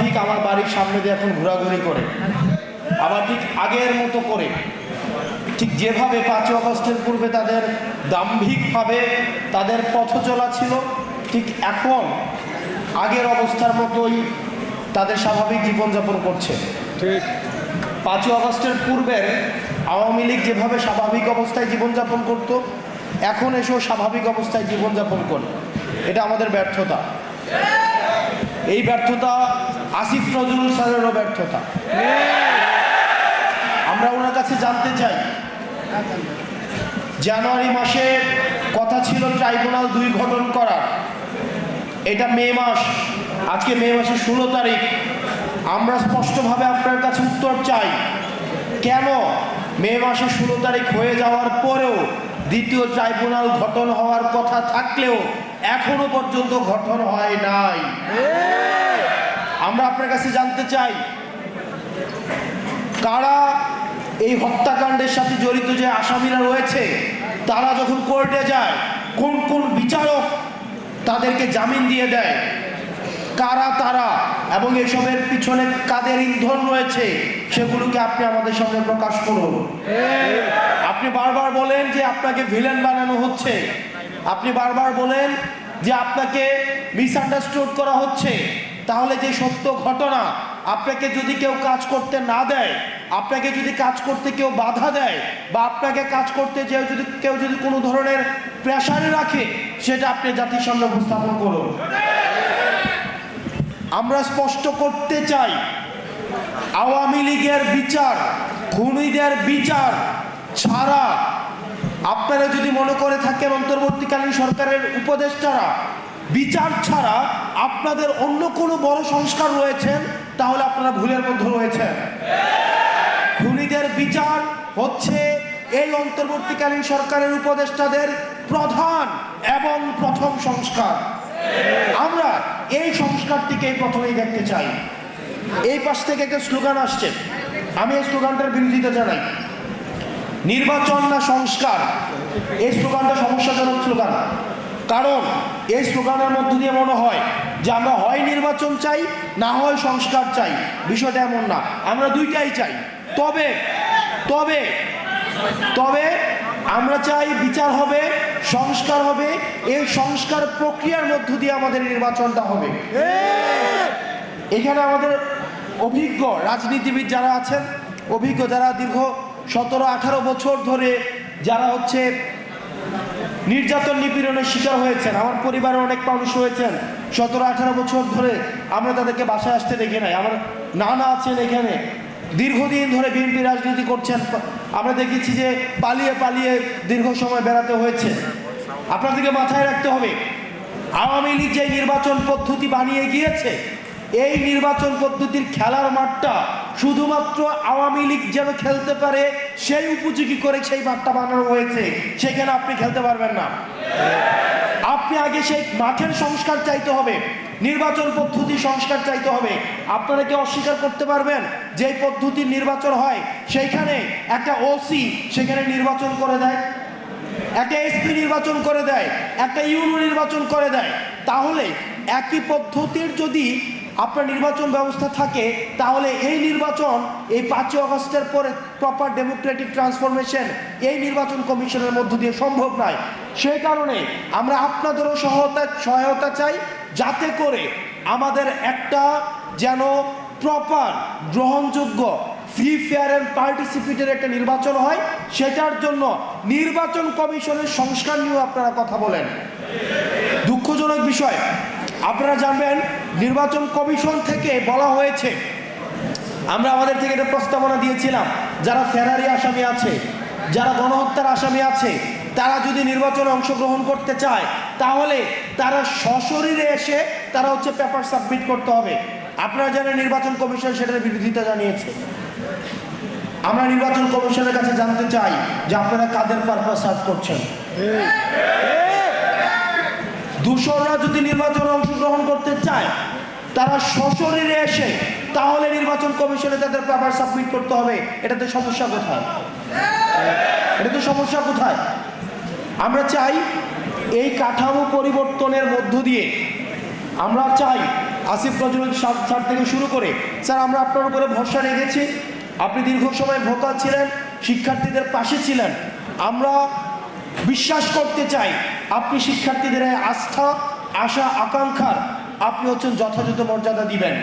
ঠিক আমার বাড়ির সামনে দিয়ে এখন ঘোরাঘুরি করে, আবার ঠিক আগের মতো করে, ঠিক যেভাবে 5ই আগস্টের পূর্বে তাদের দাম্ভিকভাবে তাদের পথ চলা ছিল, ঠিক এখন আগের অবস্থার মতোই তাদের স্বাভাবিক জীবনযাপন করছে। ঠিক 5ই আগস্টের পূর্বের আওয়ামী লীগ যেভাবে স্বাভাবিক অবস্থায় জীবনযাপন করত, এখন এসেও স্বাভাবিক অবস্থায় জীবনযাপন করে। এটা আমাদের ব্যর্থতা। এই ব্যর্থতা আসিফ নজরুল স্যারেরও ব্যর্থতা। আমরা ওনার কাছে জানতে চাই, জানুয়ারি মাসে কথা ছিল ট্রাইব্যুনাল 2 গঠন করার, এটা মে মাস, আজকে মে মাসের 16 তারিখ। আমরা স্পষ্টভাবে আপনার কাছে উত্তর চাই, কেন মে মাসের 16 তারিখ হয়ে যাওয়ার পরেও দ্বিতীয় ট্রাইব্যুনাল গঠন হওয়ার কথা থাকলেও এখনো পর্যন্ত গঠন হয় নাই? আমরা আপনার কাছে জানতে চাই, কারা এই হত্যাকাণ্ডের সাথে জড়িত যে আসামিরা রয়েছে, তারা যখন কোর্টে যায় কোন কোন বিচারক তাদেরকে জামিন দিয়ে দেয়, কারা তারা, এবং এসবের পিছনে কাদের ইন্ধন রয়েছে, সেগুলোকে আপনি আমাদের সামনে প্রকাশ করুন। আপনি বারবার বলেন যে আপনাকে ভিলেন বানানো হচ্ছে, আপনি বারবার বলেন যে আপনাকে মিসআন্ডারস্টুড করা হচ্ছে। তাহলে যে সত্য ঘটনা, আপনাকে যদি কেউ কাজ করতে না দেয়, আপনাকে যদি কাজ করতে কেউ বাধা দেয়, বা আপনাকে কাজ করতে কেউ যদি কোনো ধরনের প্রেশারে রাখে, সেটা আপনি জাতির সামনে উপস্থাপন করুন। আমরা স্পষ্ট করতে চাই, আওয়ামী লীগের বিচার, খুনিদের বিচার ছাড়া, আপনারা যদি মনে করে থাকেন অন্তর্বর্তীকালীন সরকারের উপদেষ্টারা বিচার ছাড়া আপনাদের অন্য কোনো বড় সংস্কার রয়েছেন, তাহলে আপনারা ভুলের মধ্যে রয়েছেন। খুনিদের বিচার হচ্ছে এই অন্তর্বর্তীকালীন সরকারের উপদেষ্টাদের প্রধান এবং প্রথম সংস্কার। আমরা এই সংস্কারটিকে প্রথমেই দেখতে চাই। এই পাশ থেকে একটা স্লোগান আসছে, আমি এই স্লোগানটার বিরোধিতা জানাই। নির্বাচন না সংস্কার, এই স্লোগানটা সমস্যাজনক স্লোগান। কারণ এই স্লোগানের মধ্য দিয়ে মনে হয় যে আমরা হয় নির্বাচন চাই, না হয় সংস্কার চাই। বিষয়টা এমন না, আমরা দুইটাই চাই। তবে তবে তবে আমরা চাই বিচার হবে, সংস্কার হবে। এই সংস্কার প্রক্রিয়ার মধ্য দিয়ে আমাদের নির্বাচনটা হবে। এখানে আমাদের অভিজ্ঞ রাজনীতিবিদ যারা আছেন, অভিজ্ঞ যারা দীর্ঘ 17-18 বছর ধরে যারা হচ্ছে নির্যাতন নিপীড়নের শিকার হয়েছেন, আমার পরিবারের অনেক মানুষ হয়েছেন 17-18 বছর ধরে, আমরা তাদেরকে বাসায় আসতে দেখি নাই। আমার নানা আছেন এখানে, দীর্ঘদিন ধরে বিএনপি রাজনীতি করছেন, আমরা দেখেছি যে পালিয়ে পালিয়ে দীর্ঘ সময় বেড়াতে হয়েছে। আপনাদেরকে মাথায় রাখতে হবে, আওয়ামী লীগ যে নির্বাচন পদ্ধতি বানিয়ে গিয়েছে, এই নির্বাচন পদ্ধতির খেলার মাঠটা শুধুমাত্র আওয়ামী লীগ যেন খেলতে পারে সেই উপযোগী করে সেই মাঠটা বানানো হয়েছে। সেখানে আপনি খেলতে পারবেন না। আপনি আগে সেই মাঠের সংস্কার চাইতে হবে, নির্বাচন পদ্ধতি সংস্কার চাইতে হবে। আপনারা কি অস্বীকার করতে পারবেন যে এই পদ্ধতির নির্বাচন হয়, সেইখানে একটা ওসি সেখানে নির্বাচন করে দেয়, একটা এসপি নির্বাচন করে দেয়, একটা ইউনো নির্বাচন করে দেয়? তাহলে একই পদ্ধতির যদি আপনার নির্বাচন ব্যবস্থা থাকে, তাহলে এই নির্বাচন এই 5ই আগস্টের পরে প্রপার ডেমোক্রেটিক ট্রান্সফরমেশন এই নির্বাচন কমিশনের মধ্য দিয়ে সম্ভব নয়। সেই কারণে আমরা আপনাদেরও সহায়তা চাই, যাতে করে আমাদের একটা যেন প্রপার গ্রহণযোগ্য ফ্রি ফেয়ার অ্যান্ড পার্টিসিপেটের একটা নির্বাচন হয়। সেটার জন্য নির্বাচন কমিশনের সংস্কার নিয়েও আপনারা কথা বলেন। দুঃখজনক বিষয়, আপনারা জানবেন নির্বাচন কমিশন থেকে বলা হয়েছে, আমরা আমাদের থেকে একটা প্রস্তাবনা দিয়েছিলাম, যারা ফেরারি আসামি আছে, যারা গণহত্যার আসামি আছে, তারা যদি নির্বাচনে অংশগ্রহণ করতে চায়, তাহলে তারা সশরীরে এসে তারা হচ্ছে পেপার সাবমিট করতে হবে। আপনারা জানেন নির্বাচন কমিশন সেটার বিরোধিতা জানিয়েছে। আমরা নির্বাচন কমিশনের কাছে জানতে চাই যে আপনারা কাদের পারপাস সার্ভ করছেন। দূষণরা যদি নির্বাচনে অংশগ্রহণ করতে চায়, তারা সশরীরে এসে তাহলে নির্বাচন কমিশনে তাদের পেপার সাবমিট করতে হবে। এটাতে সমস্যা কোথায়? এটাতে সমস্যা কোথায়? আমরা চাই এই কাঠামো পরিবর্তনের মধ্য দিয়ে আমরা চাই আসিফ নজরুল স্যার থেকে শুরু করে, স্যার আমরা আপনার উপরে ভরসা রেখেছি। আপনি দীর্ঘ সময় ভোকাল ছিলেন, শিক্ষার্থীদের পাশে ছিলেন। আমরা বিশ্বাস করতে চাই আপনি শিক্ষার্থীদের আস্থা, আশা, আকাঙ্ক্ষার আপনি হচ্ছেন যথাযথ মর্যাদা দিবেন।